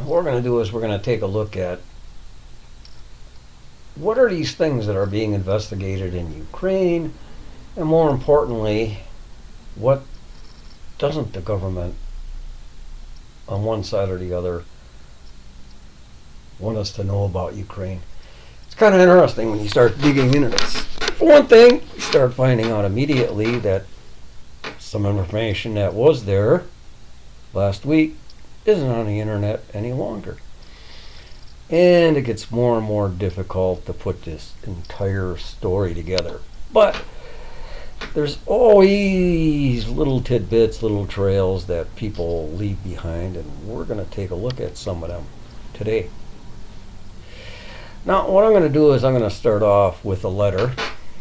what we're going to do is we're going to take a look at what are these things that are being investigated in Ukraine, and more importantly, what doesn't the government on one side or the other want us to know about Ukraine. It's kind of interesting when you start digging into this. For one thing, you start finding out immediately that some information that was there last week isn't on the internet any longer. And it gets more and more difficult to put this entire story together. But there's always little tidbits, little trails that people leave behind, and we're going to take a look at some of them today. Now, what I'm going to do is I'm going to start off with a letter.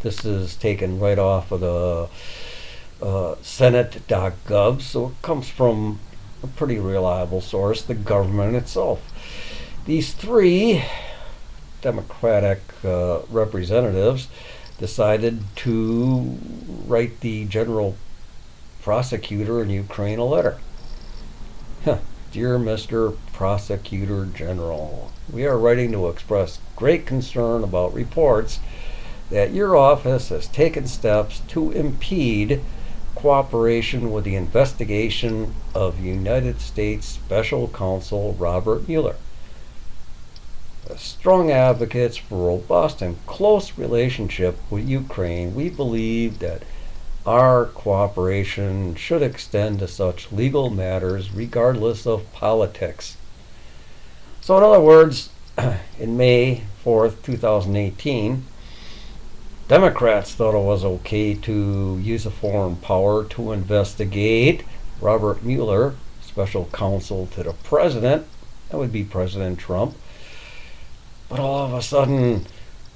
This is taken right off of the Senate.gov, so it comes from a pretty reliable source, the government itself. These three Democratic representatives decided to write the general prosecutor in Ukraine a letter. Dear Mr. Prosecutor General, we are writing to express great concern about reports that your office has taken steps to impede cooperation with the investigation of United States Special Counsel Robert Mueller. As strong advocates for a robust and close relationship with Ukraine, we believe that our cooperation should extend to such legal matters regardless of politics. So in other words, in May 4th, 2018, Democrats thought it was okay to use a foreign power to investigate Robert Mueller, special counsel to the president. That would be President Trump. But all of a sudden,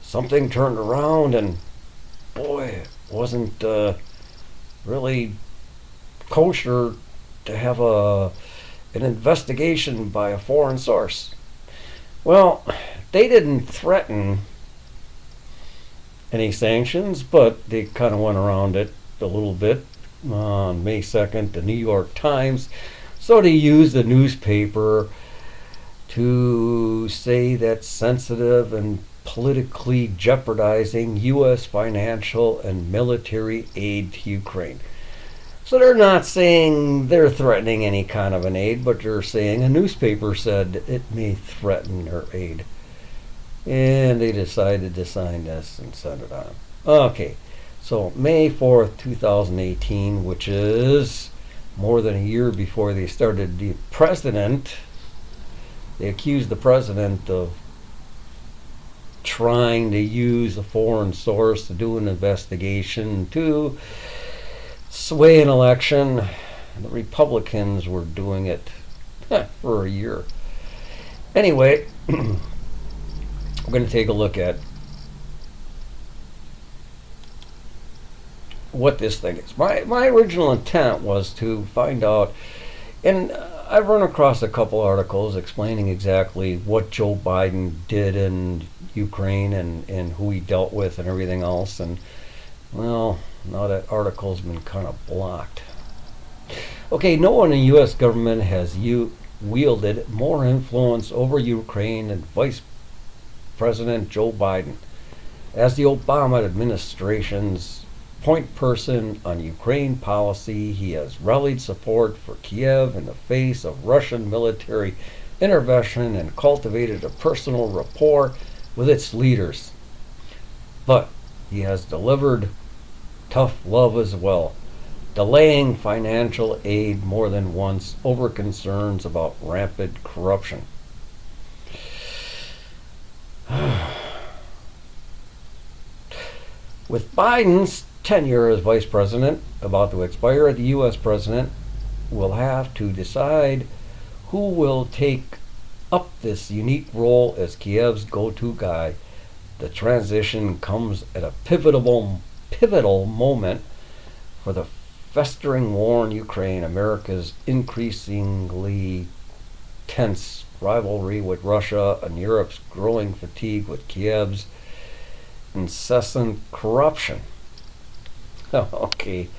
something turned around, and boy, it wasn't really kosher to have an investigation by a foreign source. Well, they didn't threaten any sanctions, but they kind of went around it a little bit. On May 2nd, the New York Times, so they used the newspaper to say that sensitive and politically jeopardizing U.S. financial and military aid to Ukraine. So they're not saying they're threatening any kind of an aid, but they're saying a newspaper said it may threaten their aid. And they decided to sign this and send it on. Okay, so May 4th, 2018, which is more than a year before they started the president. They accused the president of trying to use a foreign source to do an investigation to sway an election. The Republicans were doing it for a year. Anyway, we're going to take a look at what this thing is. My original intent was to find out, and I've run across a couple articles explaining exactly what Joe Biden did in Ukraine and who he dealt with and everything else. And, well, now that article's been kind of blocked. Okay, no one in the U.S. government has wielded more influence over Ukraine than Vice President Joe Biden. As the Obama administration's point person on Ukraine policy, he has rallied support for Kiev in the face of Russian military intervention and cultivated a personal rapport with its leaders. But he has delivered tough love as well, delaying financial aid more than once over concerns about rampant corruption. With Biden's tenure as vice president about to expire, the U.S. president will have to decide who will take up this unique role as Kiev's go-to guy. The transition comes at a pivotal moment for the festering war in Ukraine, America's increasingly tense rivalry with Russia, and Europe's growing fatigue with Kiev's incessant corruption. Okay,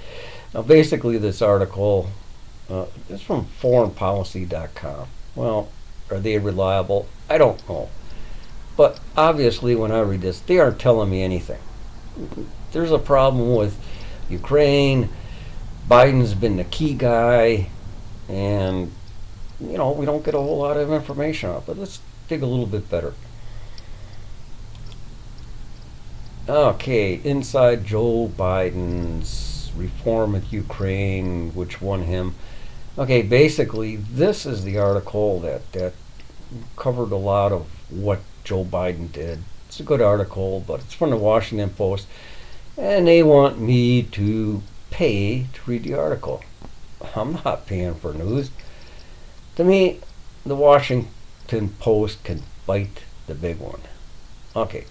now basically this article is from foreignpolicy.com. Well, Are they reliable? I don't know. But obviously, when I read this, they aren't telling me anything. There's a problem with Ukraine. Biden's been the key guy, and we don't get a whole lot of information on it. But let's dig a little bit better. Okay, inside Joe Biden's reform at Ukraine, which won him. Okay, basically, this is the article that covered a lot of what Joe Biden did. It's a good article, but it's from the Washington Post, and they want me to pay to read the article. I'm not paying for news. To me, the Washington Post can bite the big one. Okay,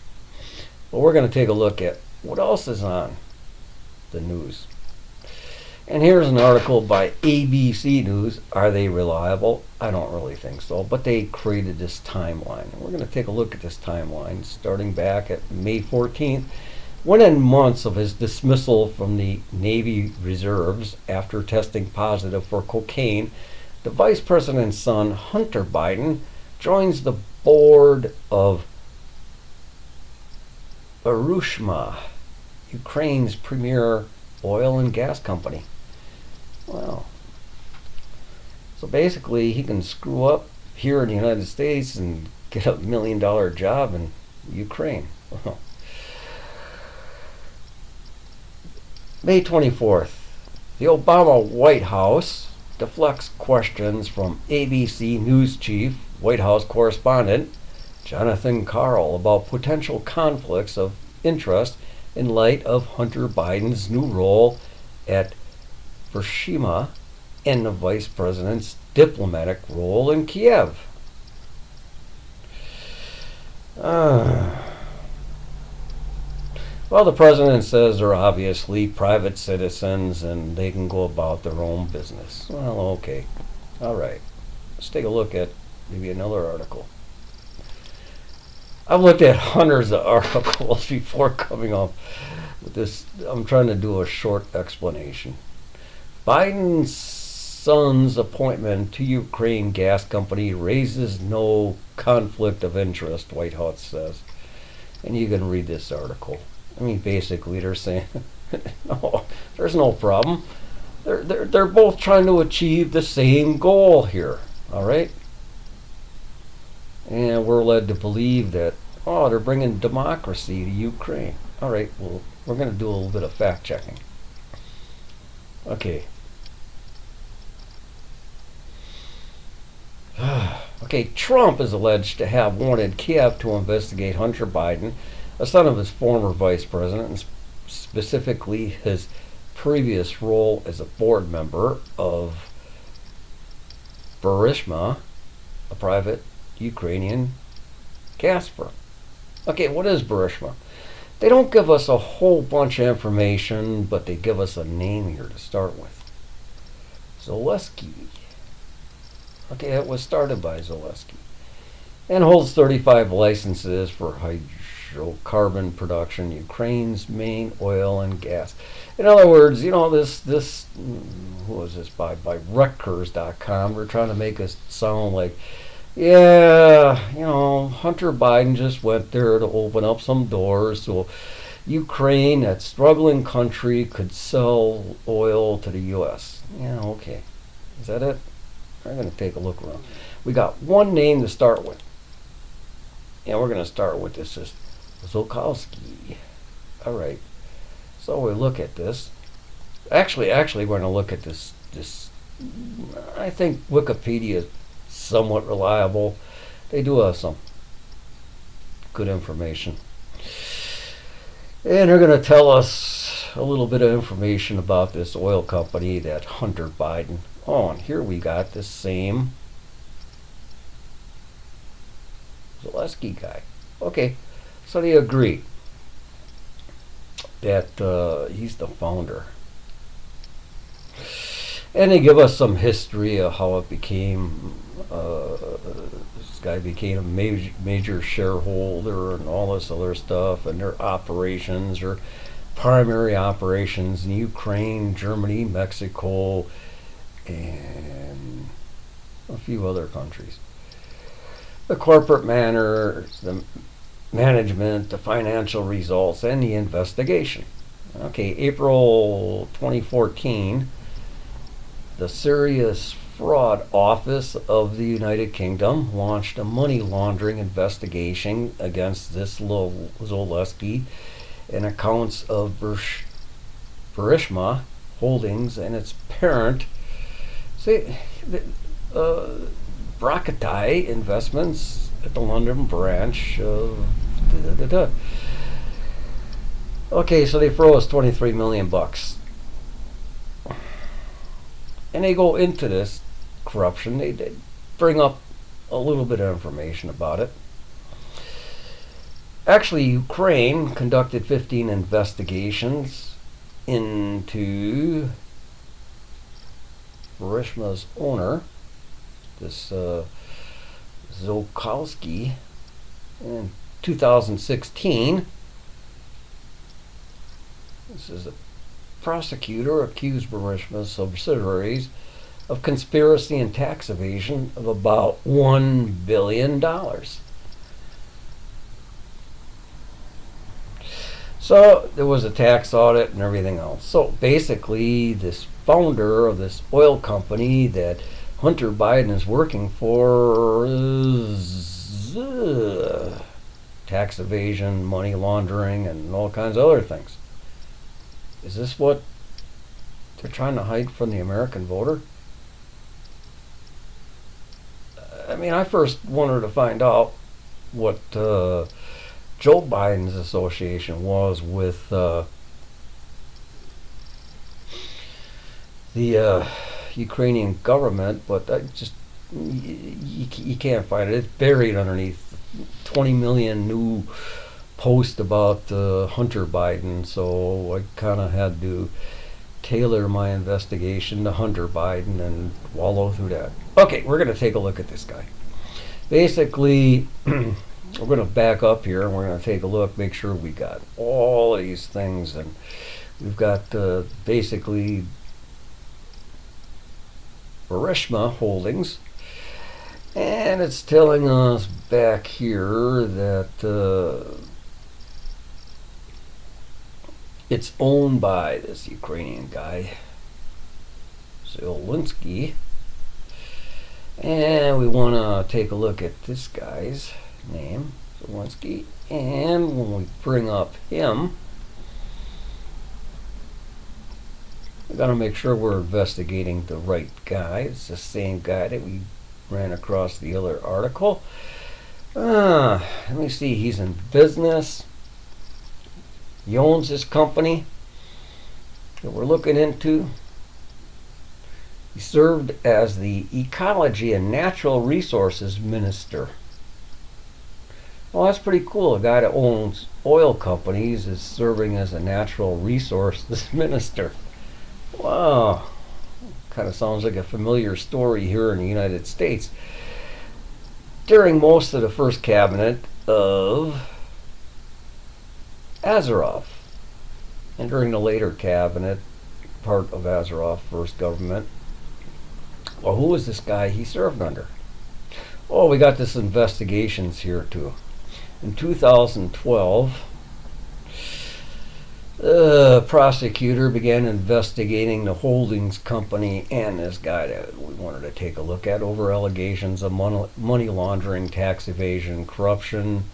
well, we're going to take a look at what else is on the news. And here's an article by ABC News. Are they reliable? I don't really think so, but they created this timeline. And we're going to take a look at this timeline starting back at May 14th. Within months of his dismissal from the Navy Reserves after testing positive for cocaine, the Vice President's son, Hunter Biden, joins the board of Burisma, Ukraine's premier oil and gas company. Wow. So basically, he can screw up here in the United States and get a $1 million job in Ukraine. Wow. May 24th, the Obama White House deflects questions from ABC News chief, White House correspondent Jonathan Karl about potential conflicts of interest in light of Hunter Biden's new role at Burisma and the vice president's diplomatic role in Kiev. Well, the president says they're obviously private citizens and they can go about their own business. Well, okay. All right. Let's take a look at maybe another article. I've looked at hundreds of articles before coming up with this. I'm trying to do a short explanation. Biden's son's appointment to Ukraine gas company raises no conflict of interest, White House says. And you can read this article. I mean, basically, they're saying, no, there's no problem. They're both trying to achieve the same goal here. All right? And we're led to believe that, they're bringing democracy to Ukraine. All right, well, we're going to do a little bit of fact checking. Okay. Okay, Trump is alleged to have wanted Kiev to investigate Hunter Biden, a son of his former vice president, and specifically his previous role as a board member of Burisma, a private Ukrainian gas firm. Okay, what is Burisma? They don't give us a whole bunch of information, but they give us a name here to start with. Zelensky. Okay, it was started by Zelensky and holds 35 licenses for hydrocarbon production, Ukraine's main oil and gas. In other words, this who was this by Rutgers.com. We're trying to make us sound like, Hunter Biden just went there to open up some doors so Ukraine, that struggling country, could sell oil to the U.S. Yeah, okay. Is that it? I'm going to take a look around. We got one name to start with. And we're going to start with this is Zelensky. All right. So we look at this. Actually, we're going to look at this. I think Wikipedia is somewhat reliable. They do have some good information. And they're going to tell us a little bit of information about this oil company that Hunter Biden. And here we got the same Zelensky guy. Okay, so they agree that he's the founder. And they give us some history of how it became, this guy became a major shareholder and all this other stuff, and their operations, their primary operations in Ukraine, Germany, Mexico, and a few other countries. the corporate manners, the management, the financial results, and the investigation. Okay, April 2014, the Serious Fraud Office of the United Kingdom launched a money laundering investigation against this Zaleski and accounts of Burisma Holdings and its parent, Brockatai Investments at the London branch of. Okay, so they froze 23 million bucks. And they go into this corruption. They bring up a little bit of information about it. Actually, Ukraine conducted 15 investigations into Burisma's owner, this Zokalski, in 2016. This is a prosecutor accused Burisma's subsidiaries of conspiracy and tax evasion of about $1 billion. So there was a tax audit and everything else. So basically, this founder of this oil company that Hunter Biden is working for is tax evasion, money laundering, and all kinds of other things. Is this what they're trying to hide from the American voter? I mean, I first wanted to find out what Joe Biden's association was with the Ukrainian government, but I just you can't find it. It's buried underneath 20 million new posts about Hunter Biden, so I kind of had to tailor my investigation to Hunter Biden and wallow through that. Okay, we're going to take a look at this guy. Basically, we're going to back up here and we're going to take a look, make sure we got all of these things, and we've got basically Burisma Holdings, and it's telling us back here that it's owned by this Ukrainian guy, Zelensky, and we want to take a look at this guy's name, Zelensky, and when we bring up him, we got to make sure we're investigating the right guy. It's the same guy that we ran across the other article. Let me see, he's in business. He owns this company that we're looking into. He served as the Ecology and Natural Resources Minister. Well, that's pretty cool. A guy that owns oil companies is serving as a natural resources minister. Wow. Kind of sounds like a familiar story here in the United States. During most of the first cabinet of Azarov, and during the later cabinet, part of Azarov's first government. Well, who was this guy he served under? Oh, we got this investigations here too. In 2012, the prosecutor began investigating the holdings company and this guy that we wanted to take a look at over allegations of money laundering, tax evasion, corruption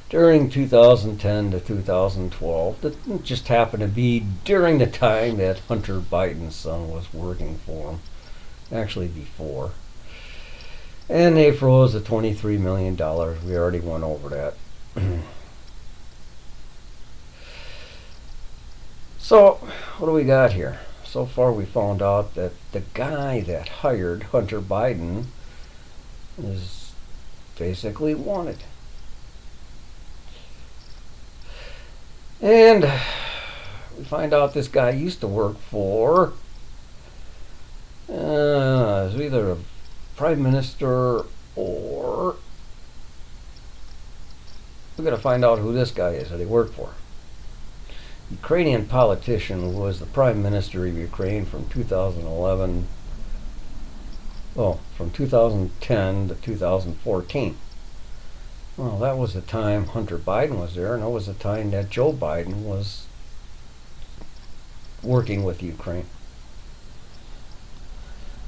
during 2010 to 2012. That just happened to be during the time that Hunter Biden's son was working for him. Actually before. And they froze the $23 million. We already went over that. So, what do we got here? So far we found out that the guy that hired Hunter Biden is basically wanted. And we find out this guy used to work for is either a prime minister or we're going to find out who this guy is that he worked for. Ukrainian politician who was the prime minister of Ukraine from 2010 to 2014. Well, that was the time Hunter Biden was there, and that was the time that Joe Biden was working with Ukraine.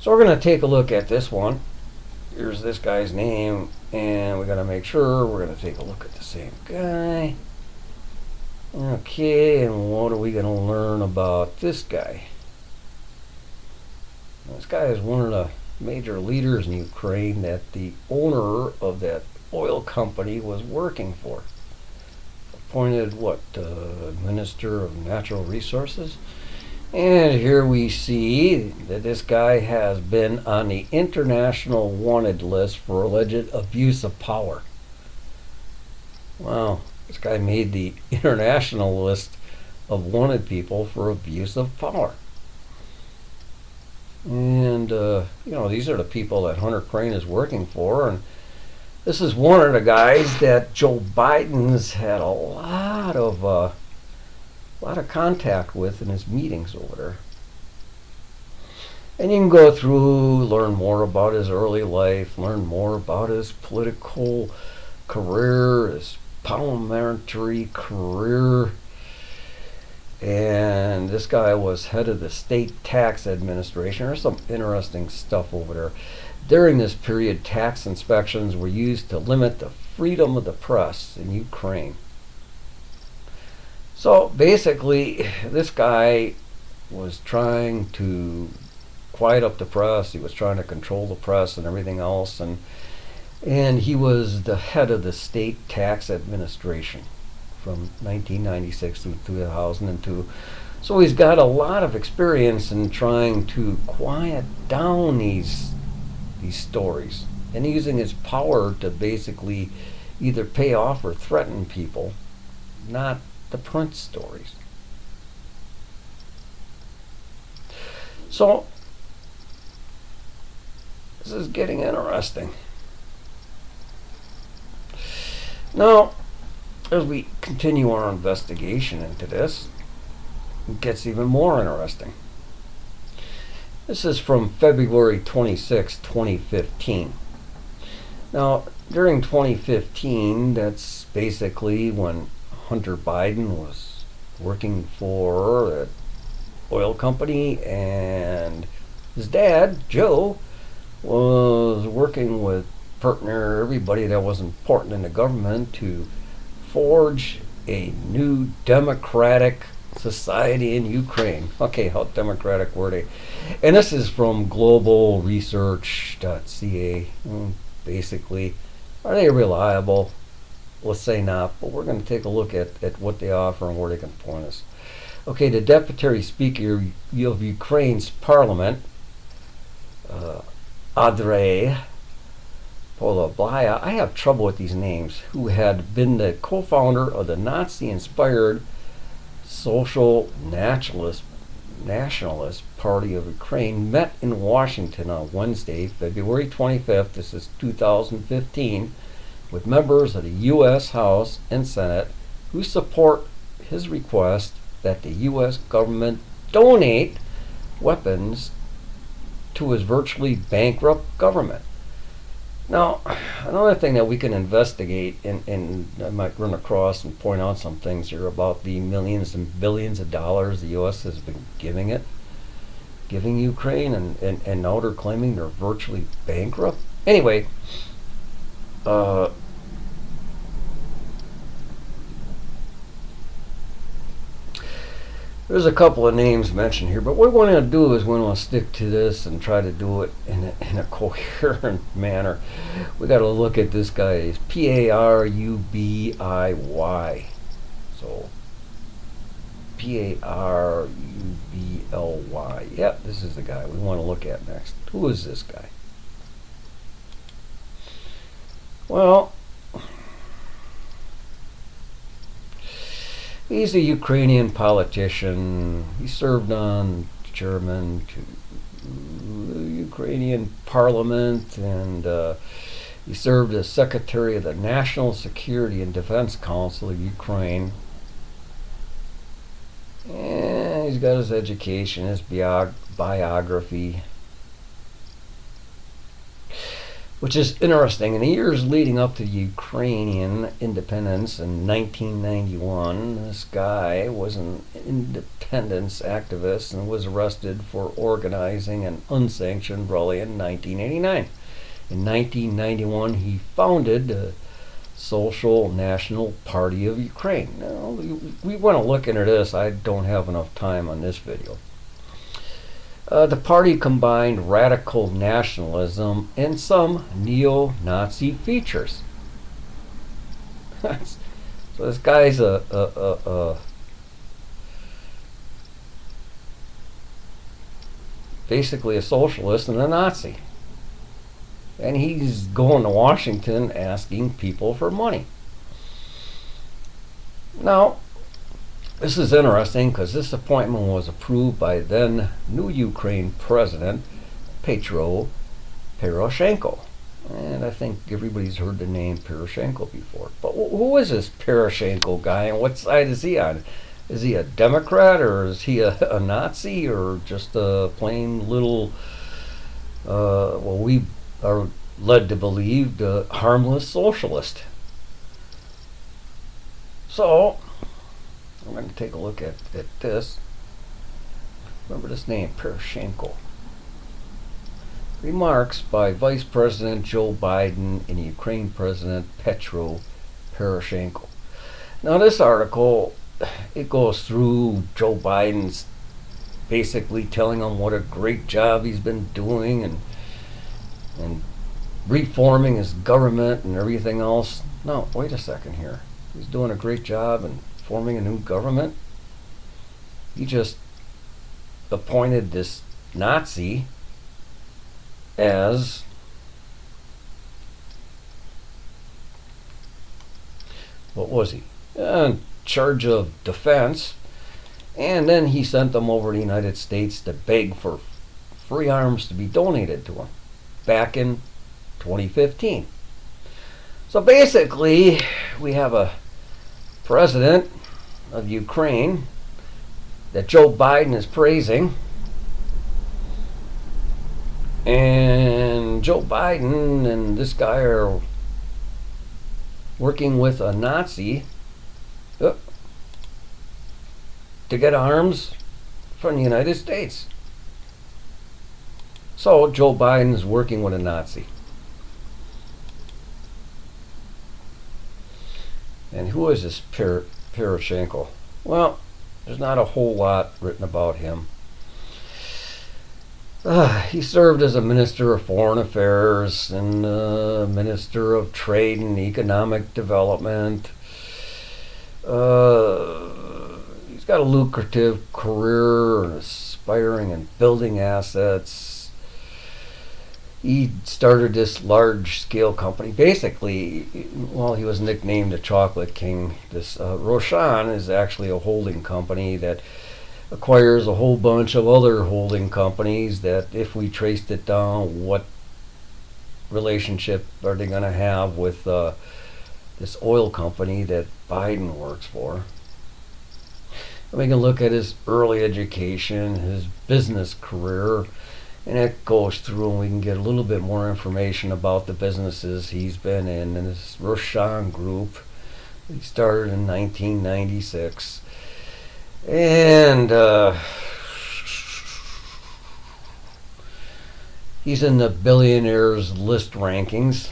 So we're going to take a look at this one. Here's this guy's name, and we got to make sure we're going to take a look at the same guy. Okay, and what are we going to learn about this guy? This guy is one of the major leaders in Ukraine that the owner of that oil company was working for. Appointed, Minister of Natural Resources. And here we see that this guy has been on the international wanted list for alleged abuse of power. Wow, this guy made the international list of wanted people for abuse of power. And, these are the people that Hunter Crane is working for. And this is one of the guys that Joe Biden's had a lot of contact with in his meetings over there. And you can go through, learn more about his early life, learn more about his political career, his parliamentary career. And this guy was head of the state tax administration. There's some interesting stuff over there. During this period, tax inspections were used to limit the freedom of the press in Ukraine. So basically, this guy was trying to quiet up the press. He was trying to control the press and everything else. And he was the head of the state tax administration from 1996 to 2002. So he's got a lot of experience in trying to quiet down these stories and using his power to basically either pay off or threaten people, not the print stories. So this is getting interesting. Now, as we continue our investigation into this, it gets even more interesting. This is from February 26, 2015. Now, during 2015, that's basically when Hunter Biden was working for an oil company, and his dad, Joe, was working with partner, everybody that was important in the government, to forge a new democratic society in Ukraine. Okay, how democratic were they? And this is from globalresearch.ca. Basically, are they reliable? Let's say not, but we're going to take a look at what they offer and where they can point us. Okay, the Deputy Speaker of Ukraine's Parliament, Andrei Poloblaya, I have trouble with these names, who had been the co-founder of the Nazi-inspired Social Nationalist Party of Ukraine, met in Washington on Wednesday, February 25th, this is 2015, with members of the U.S. House and Senate who support his request that the U.S. government donate weapons to his virtually bankrupt government. Now, another thing that we can investigate, and I might run across and point out some things here about the millions and billions of dollars the U.S. has been giving Ukraine, and now they're claiming they're virtually bankrupt. Anyway, there's a couple of names mentioned here, but what we want to do is we want to stick to this and try to do it in a coherent manner. We got to look at this guy's Parubiy. So Parubly. Yep, this is the guy we want to look at next. Who is this guy? Well, he's a Ukrainian politician. He served on German to Ukrainian Parliament, and he served as Secretary of the National Security and Defense Council of Ukraine. And he's got his education, his biography. which is interesting. In the years leading up to Ukrainian independence in 1991, this guy was an independence activist and was arrested for organizing an unsanctioned rally in 1989. In 1991, he founded the Social National Party of Ukraine. Now, we want to look into this. I don't have enough time on this video. The party combined radical nationalism and some neo-Nazi features. So this guy's basically a socialist and a Nazi. And he's going to Washington asking people for money. Now, this is interesting because this appointment was approved by then new Ukraine President Petro Poroshenko. And I think everybody's heard the name Poroshenko before. But who is this Poroshenko guy and what side is he on? Is he a Democrat or is he a Nazi or just a plain little, well, we are led to believe, the harmless socialist? So, I'm going to take a look at this. Remember this name, Poroshenko. Remarks by Vice President Joe Biden and Ukraine President Petro Poroshenko. Now this article, it goes through Joe Biden's basically telling him what a great job he's been doing and reforming his government and everything else. No, wait a second here. He's doing a great job and forming a new government. He just appointed this Nazi as what was he? In charge of defense. And then he sent them over to the United States to beg for free arms to be donated to him back in 2015. So basically, we have a president of Ukraine that Joe Biden is praising, and Joe Biden and this guy are working with a Nazi to get arms from the United States. So Joe Biden is working with a Nazi. And who is this Poroshenko? Well, there's not a whole lot written about him. He served as a Minister of Foreign Affairs and Minister of Trade and Economic Development. He's got a lucrative career, aspiring in building assets. He started this large-scale company. Basically, well, he was nicknamed the Chocolate King. This Roshan is actually a holding company that acquires a whole bunch of other holding companies that, if we traced it down, what relationship are they going to have with this oil company that Biden works for? And we can look at his early education, his business career, and it goes through and we can get a little bit more information about the businesses he's been in. And this Roshan Group, he started in 1996. And he's in the billionaires list rankings.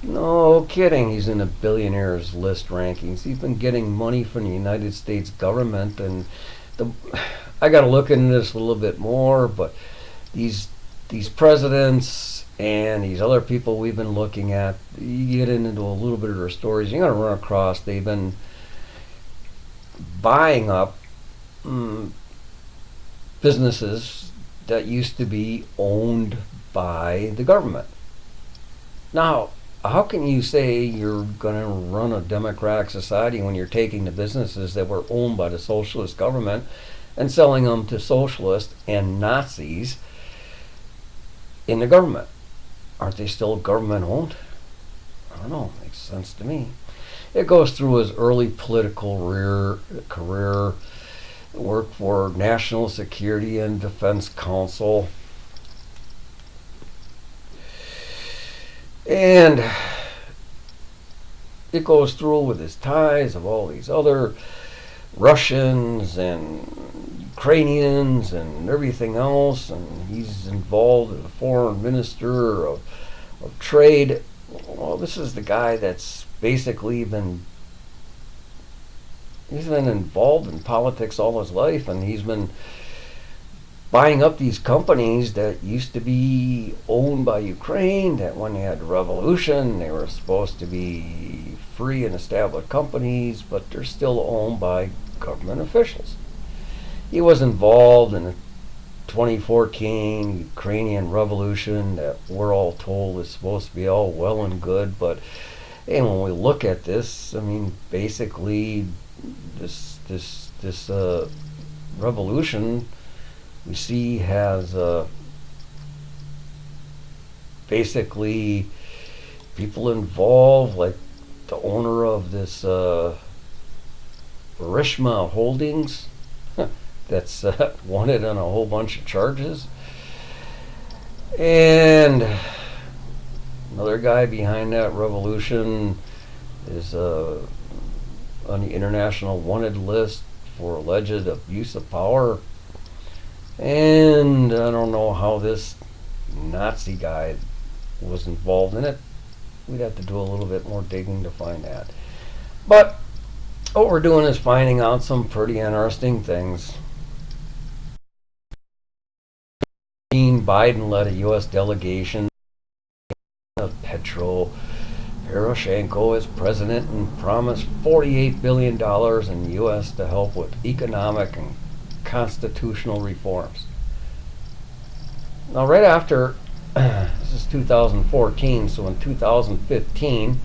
No kidding, he's in the billionaires list rankings. He's been getting money from the United States government, and I got to look into this a little bit more, but these presidents and these other people we've been looking at, you get into a little bit of their stories, you're going to run across they've been buying up businesses that used to be owned by the government. Now, how can you say you're going to run a democratic society when you're taking the businesses that were owned by the socialist government and selling them to socialists and Nazis in the government? Aren't they still government owned? I don't know. Makes sense to me. It goes through his early political career, worked for National Security and Defense Council. And it goes through with his ties of all these other Russians and Ukrainians and everything else, and he's involved as a foreign minister of trade. Well, this is the guy that's basically he's been involved in politics all his life, and he's been buying up these companies that used to be owned by Ukraine, that when they had the revolution, they were supposed to be free and established companies, but they're still owned by government officials. He was involved in the 2014 Ukrainian revolution that we're all told is supposed to be all well and good, but hey, when we look at this, I mean, basically, this revolution we see has basically people involved, like the owner of this Burisma Holdings that's wanted on a whole bunch of charges, and another guy behind that revolution is on the international wanted list for alleged abuse of power. And I don't know how this Nazi guy was involved in it. We'd have to do a little bit more digging to find that. But what we're doing is finding out some pretty interesting things. Biden led a U.S. delegation of Petro Poroshenko as president and promised $48 billion in the U.S. to help with economic and constitutional reforms. Now, right after, this is 2014, so in 2015,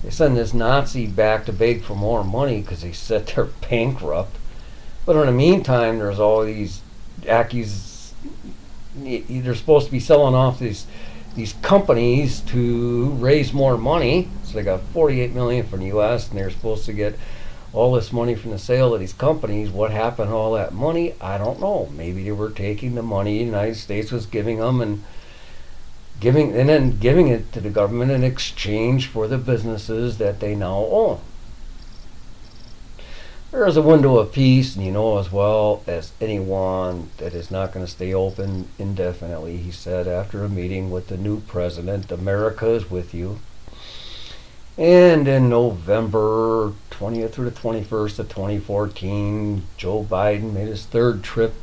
they send this Nazi back to beg for more money because they said they're bankrupt. But in the meantime, there's all these accusations. They're supposed to be selling off these companies to raise more money. So they got $48 million from the U.S. and they're supposed to get all this money from the sale of these companies. What happened to all that money? I don't know. Maybe they were taking the money the United States was giving them and giving it to the government in exchange for the businesses that they now own. There is a window of peace, and you know as well as anyone that is not going to stay open indefinitely, he said after a meeting with the new president. America is with you. And in November 20th through the 21st of 2014, Joe Biden made his third trip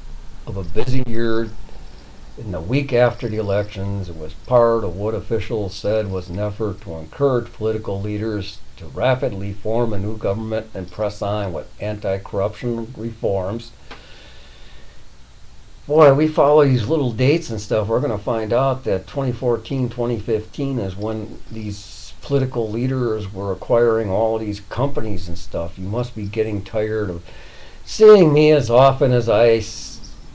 of a busy year in the week after the elections. It was part of what officials said was an effort to encourage political leaders to rapidly form a new government and press on with anti-corruption reforms. Boy, we follow these little dates and stuff. We're going to find out that 2014, 2015 is when these political leaders were acquiring all of these companies and stuff. You must be getting tired of seeing me as often as I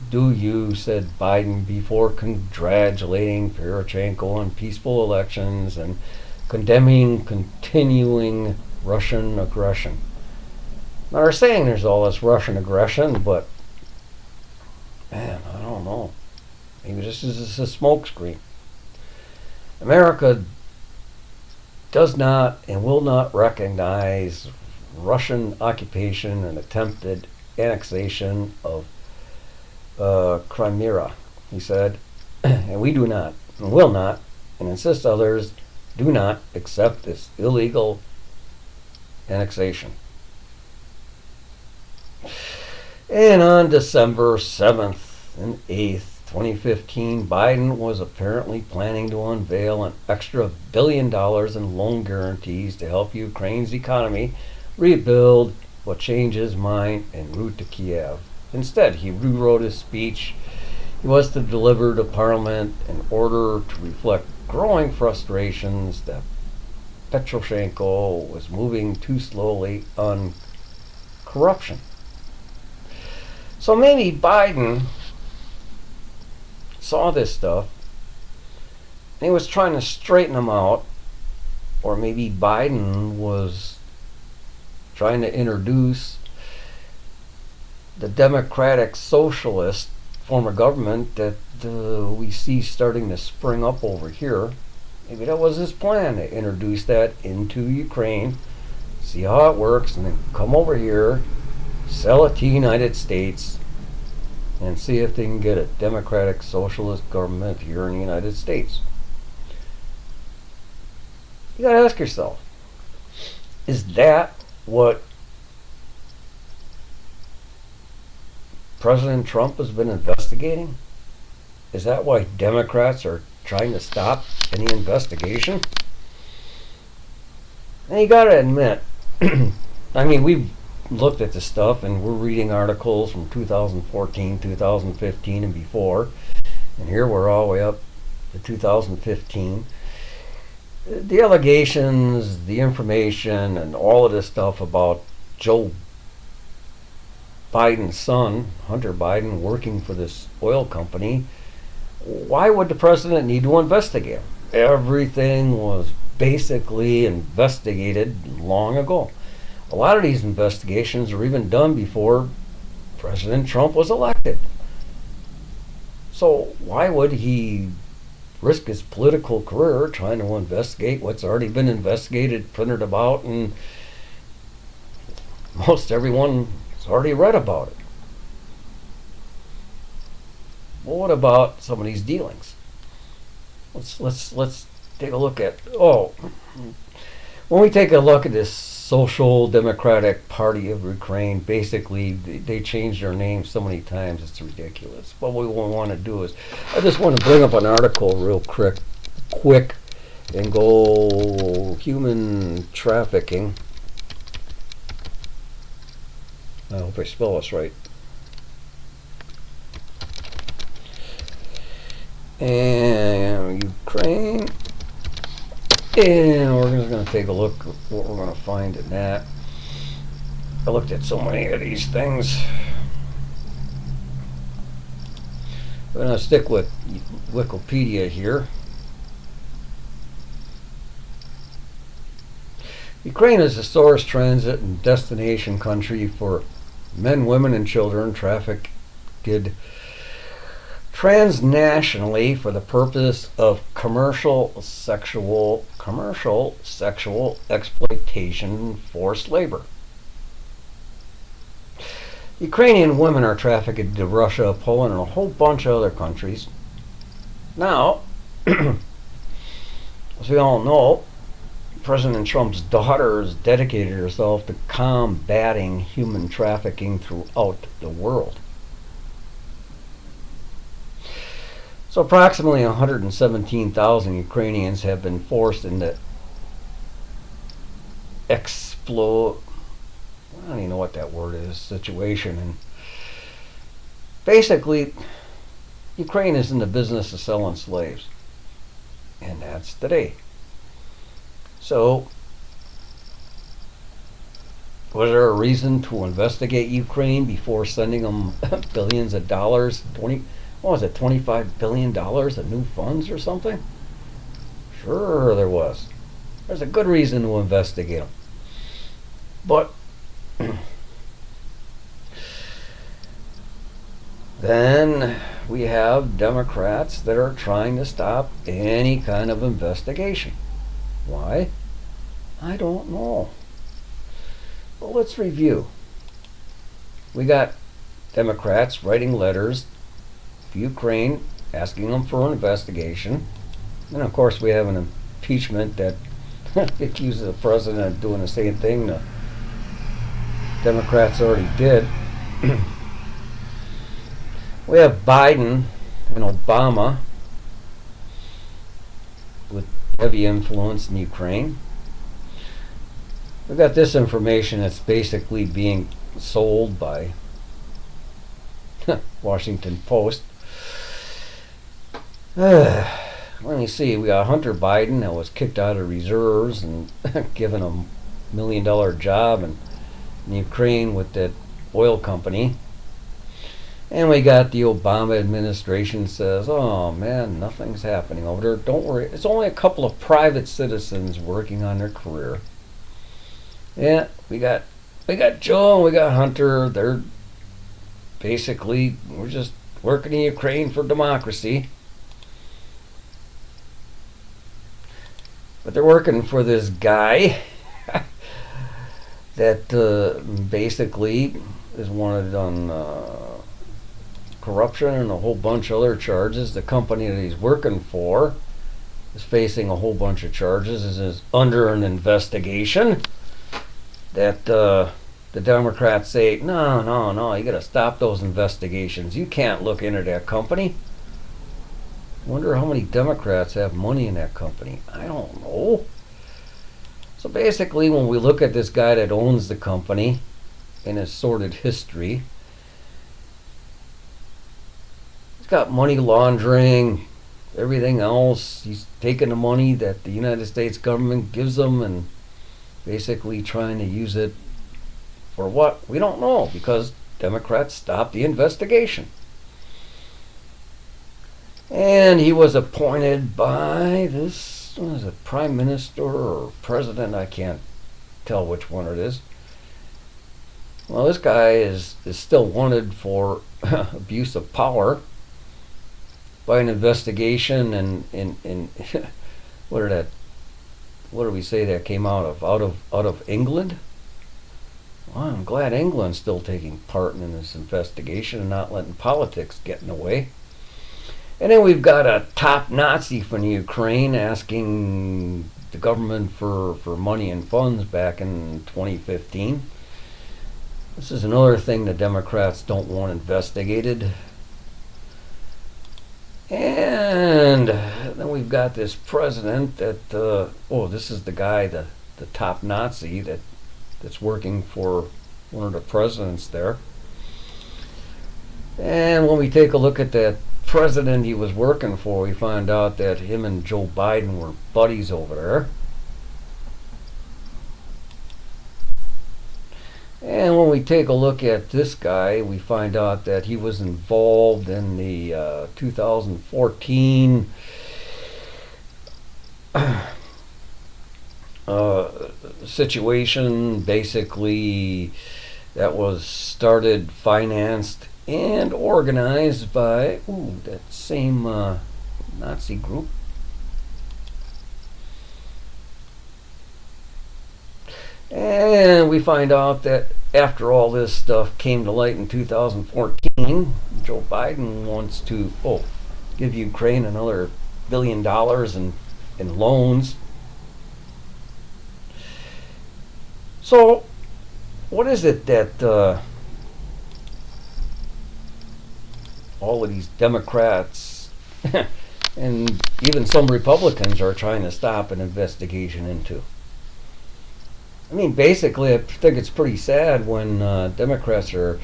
do you, said Biden before congratulating Poroshenko on peaceful elections and condemning continuing Russian aggression. Now they're saying there's all this Russian aggression, but man, I don't know. Maybe this is a smokescreen. America does not and will not recognize Russian occupation and attempted annexation of Crimea, he said, and we do not and will not, and insist others do not accept this illegal annexation. And on December 7th and 8th, 2015, Biden was apparently planning to unveil an extra $1 billion in loan guarantees to help Ukraine's economy rebuild, but changed his mind en route to Kiev. Instead, he rewrote his speech he was to deliver to Parliament in order to reflect growing frustrations that Poroshenko was moving too slowly on corruption. So maybe Biden saw this stuff and he was trying to straighten them out, or maybe Biden was trying to introduce the democratic socialist form of government that we see starting to spring up over here Maybe that was his plan, to introduce that into Ukraine, see how it works, and then come over here, sell it to the United States, and see if they can get a democratic socialist government here in the United States. You gotta ask yourself, is that what President Trump has been investigating? Is that why Democrats are trying to stop any investigation? And you gotta admit, I mean, we've looked at this stuff and we're reading articles from 2014, 2015, and before. And here we're all the way up to 2015. The allegations, the information, and all of this stuff about Joe Biden's son, Hunter Biden, working for this oil company. Why would the president need to investigate? Everything was basically investigated long ago. A lot of these investigations were even done before President Trump was elected. So why would he risk his political career trying to investigate what's already been investigated, printed about, and most everyone has already read about it? Well, what about some of these dealings? Let's take a look at, when we take a look at this Social Democratic Party of Ukraine, basically they changed their name so many times it's ridiculous. What we want to do is, I just want to bring up an article real quick and go human trafficking. I hope I spell this right. And Ukraine. And we're just going to take a look at what we're going to find in that. I looked at so many of these things. I'm going to stick with Wikipedia here. Ukraine is a source, transit, and destination country for men, women, and children trafficked transnationally for the purpose of commercial sexual exploitation, forced labor. Ukrainian women are trafficked to Russia, Poland, and a whole bunch of other countries. Now, as we all know, President Trump's daughter has dedicated herself to combating human trafficking throughout the world. So approximately 117,000 Ukrainians have been forced into I don't even know what that word is, situation. And basically, Ukraine is in the business of selling slaves. And that's today. So, was there a reason to investigate Ukraine before sending them billions of dollars? $25 billion of new funds or something? Sure there was. There's a good reason to investigate them. But then we have Democrats that are trying to stop any kind of investigation. Why? I don't know. Well, let's review. We got Democrats writing letters to Ukraine asking them for an investigation. And of course we have an impeachment that accuses the president of doing the same thing the Democrats already did. We have Biden and Obama with heavy influence in Ukraine. We've got this information that's basically being sold by Washington Post. Let me see. We got Hunter Biden that was kicked out of reserves and given a $1 million job in Ukraine with that oil company. And we got the Obama administration says, oh man, nothing's happening over there. Don't worry. It's only a couple of private citizens working on their career. Yeah, we got Joe and we got Hunter. They're basically, we're just working in Ukraine for democracy. But they're working for this guy that basically is wanted on corruption and a whole bunch of other charges. The company that he's working for is facing a whole bunch of charges, is under an investigation that the Democrats say, no, you got to stop those investigations. You can't look into that company. Wonder how many Democrats have money in that company. I don't know. So basically, when we look at this guy that owns the company and his sordid history, he's got money laundering, everything else. He's taking the money that the United States government gives him and basically trying to use it for what? We don't know, because Democrats stopped the investigation. And he was appointed by this, what is it, prime minister or president? I can't tell which one it is. Well, this guy is still wanted for abuse of power by an investigation in what did we say that came out of England? Well, I'm glad England's still taking part in this investigation and not letting politics get in the way. And then we've got a top Nazi from Ukraine asking the government for money and funds back in 2015. This is another thing the Democrats don't want investigated. And then we've got this president that, this is the guy, the top Nazi that's working for one of the presidents there. And when we take a look at that president he was working for, we find out that him and Joe Biden were buddies over there. And when we take a look at this guy, we find out that he was involved in the 2014 situation, basically, that was started, financed, and organized by that same Nazi group. And we find out that after all this stuff came to light in 2014, Joe Biden wants to give Ukraine another $1 billion in loans. So what is it that all of these Democrats and even some Republicans are trying to stop an investigation into? I mean, basically, I think it's pretty sad when Democrats are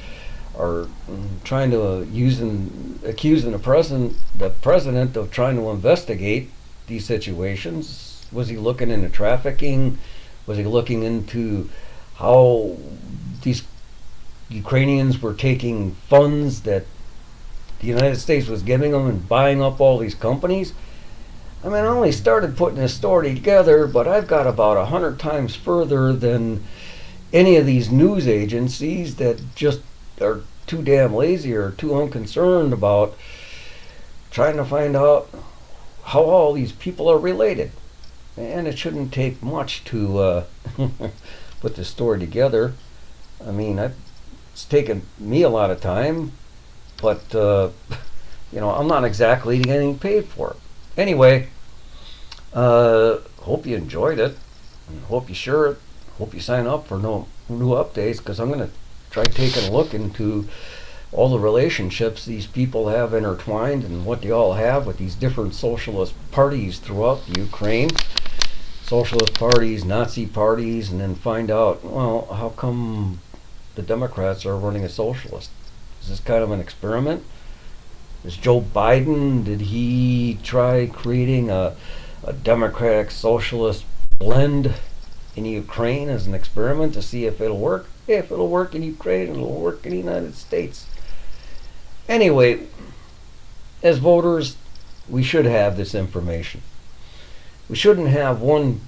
trying to accusing the president of trying to investigate these situations. Was he looking into trafficking? Was he looking into how these Ukrainians were taking funds that the United States was giving them and buying up all these companies? I mean, I only started putting this story together, but I've got about 100 times further than any of these news agencies that just are too damn lazy or too unconcerned about trying to find out how all these people are related. And it shouldn't take much to put this story together. I mean, it's taken me a lot of time, but I'm not exactly getting paid for it. Anyway, hope you enjoyed it, and hope you share it. Hope you sign up for new updates, because I'm going to try taking a look into all the relationships these people have intertwined and what they all have with these different socialist parties throughout the Ukraine. Socialist parties, Nazi parties, and then find out, well, how come the Democrats are running a socialist? Is this kind of an experiment? Is Joe Biden, did he try creating a Democratic socialist blend in Ukraine as an experiment to see if it'll work? If it'll work in Ukraine, it'll work in the United States. Anyway, as voters, we should have this information. We shouldn't have one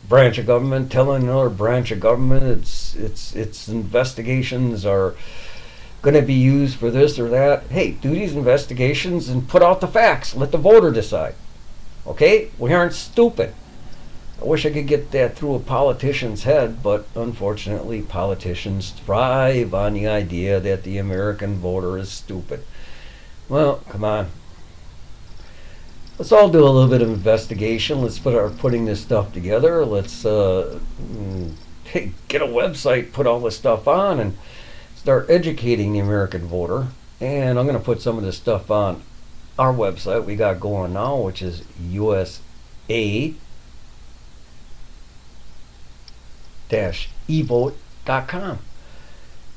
branch of government telling another branch of government its investigations are going to be used for this or that. Hey, do these investigations and put out the facts. Let the voter decide. Okay? We aren't stupid. I wish I could get that through a politician's head, but unfortunately, politicians thrive on the idea that the American voter is stupid. Well, come on. Let's all do a little bit of investigation. Let's start putting this stuff together. Let's get a website, put all this stuff on, and start educating the American voter. And I'm going to put some of this stuff on our website we got going now, which is usa-evote.com.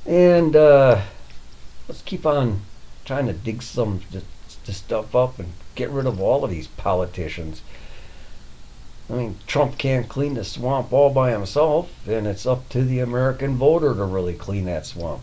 And let's keep on trying to dig some this stuff up and get rid of all of these politicians. I mean, Trump can't clean the swamp all by himself, and it's up to the American voter to really clean that swamp.